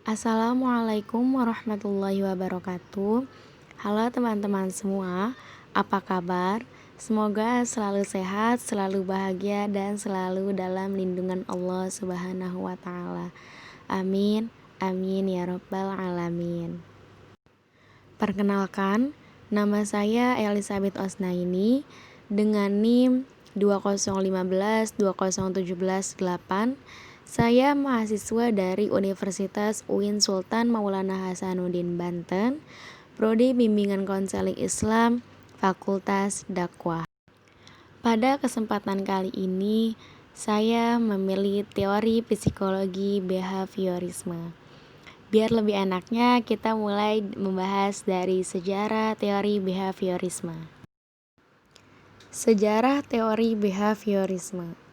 Assalamualaikum warahmatullahi wabarakatuh. Halo teman-teman semua, apa kabar? Semoga selalu sehat, selalu bahagia, dan selalu dalam lindungan Allah Subhanahu wa Ta'ala. Amin, amin ya Rabbal 'Alamin. Perkenalkan, nama saya Elizabeth Osnaini dengan NIM 201520178. Saya mahasiswa dari Universitas UIN Sultan Maulana Hasanuddin Banten, Prodi Bimbingan Konseling Islam, Fakultas Dakwah. Pada kesempatan kali ini, saya memilih teori psikologi behaviorisme. Biar lebih enaknya, kita mulai membahas dari sejarah teori behaviorisme. Sejarah teori behaviorisme.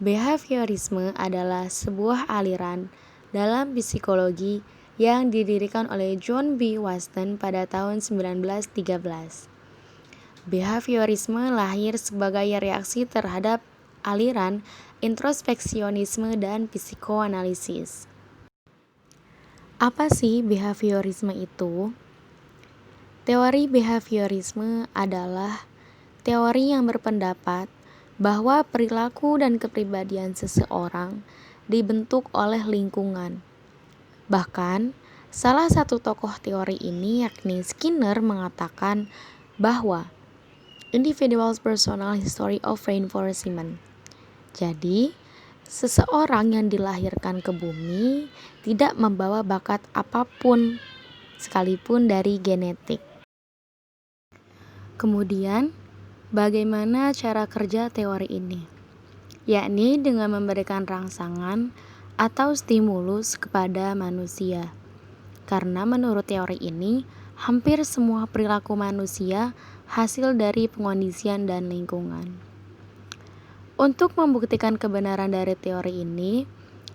Behaviorisme adalah sebuah aliran dalam psikologi yang didirikan oleh John B. Watson pada tahun 1913. Behaviorisme lahir sebagai reaksi terhadap aliran introspeksionisme dan psikoanalisis. Apa sih behaviorisme itu? Teori behaviorisme adalah teori yang berpendapat bahwa perilaku dan kepribadian seseorang dibentuk oleh lingkungan. Bahkan, salah satu tokoh teori ini yakni Skinner mengatakan bahwa individual's personal history of reinforcement. Jadi, seseorang yang dilahirkan ke bumi tidak membawa bakat apapun, sekalipun dari genetik. Kemudian, bagaimana cara kerja teori ini? Yakni dengan memberikan rangsangan atau stimulus kepada manusia. Karena menurut teori ini, hampir semua perilaku manusia hasil dari pengondisian dan lingkungan. Untuk membuktikan kebenaran dari teori ini,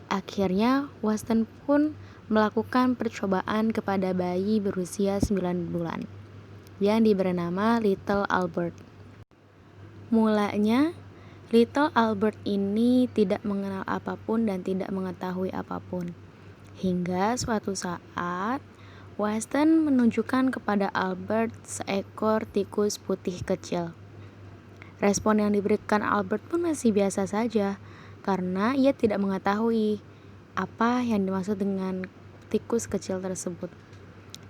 akhirnya Watson pun melakukan percobaan kepada bayi berusia 9 bulan yang diberi nama Little Albert. Mulanya, Little Albert ini tidak mengenal apapun dan tidak mengetahui apapun. Hingga suatu saat, Watson menunjukkan kepada Albert seekor tikus putih kecil. Respon yang diberikan Albert pun masih biasa saja, karena ia tidak mengetahui apa yang dimaksud dengan tikus kecil tersebut.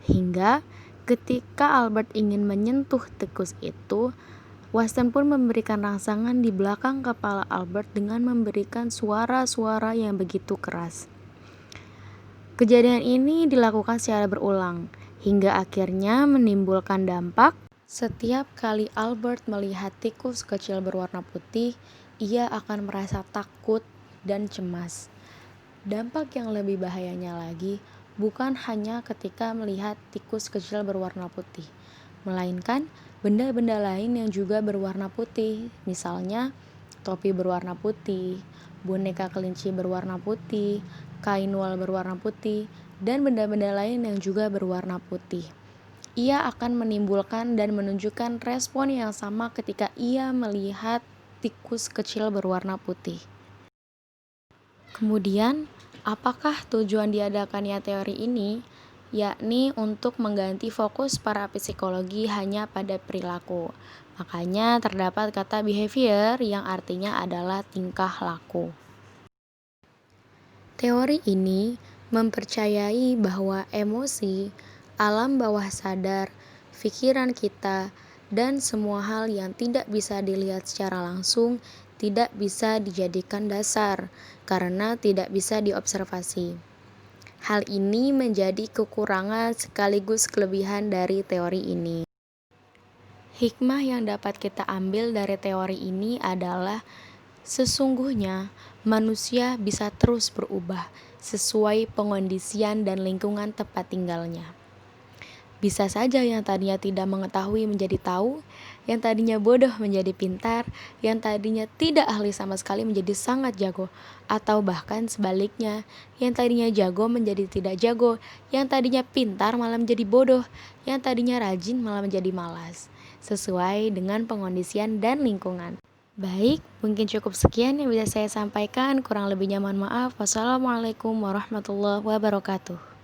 Hingga ketika Albert ingin menyentuh tikus itu, Watson pun memberikan rangsangan di belakang kepala Albert dengan memberikan suara-suara yang begitu keras. Kejadian ini dilakukan secara berulang, hingga akhirnya menimbulkan dampak. Setiap kali Albert melihat tikus kecil berwarna putih, ia akan merasa takut dan cemas. Dampak yang lebih bahayanya lagi, bukan hanya ketika melihat tikus kecil berwarna putih, melainkan benda-benda lain yang juga berwarna putih, misalnya topi berwarna putih, boneka kelinci berwarna putih, kain wol berwarna putih, dan benda-benda lain yang juga berwarna putih. Ia akan menimbulkan dan menunjukkan respon yang sama ketika ia melihat tikus kecil berwarna putih. Kemudian, apakah tujuan diadakannya teori ini? Yakni untuk mengganti fokus para psikologi hanya pada perilaku. Makanya terdapat kata behavior yang artinya adalah tingkah laku. Teori ini mempercayai bahwa emosi, alam bawah sadar, pikiran kita, dan semua hal yang tidak bisa dilihat secara langsung tidak bisa dijadikan dasar karena tidak bisa diobservasi. Hal ini menjadi kekurangan sekaligus kelebihan dari teori ini. Hikmah yang dapat kita ambil dari teori ini adalah sesungguhnya manusia bisa terus berubah sesuai pengondisian dan lingkungan tempat tinggalnya. Bisa saja yang tadinya tidak mengetahui menjadi tahu, yang tadinya bodoh menjadi pintar, yang tadinya tidak ahli sama sekali menjadi sangat jago, atau bahkan sebaliknya, yang tadinya jago menjadi tidak jago, yang tadinya pintar malah menjadi bodoh, yang tadinya rajin malah menjadi malas, sesuai dengan pengondisian dan lingkungan. Baik, mungkin cukup sekian yang bisa saya sampaikan. Kurang lebihnya mohon maaf. Wassalamualaikum warahmatullahi wabarakatuh.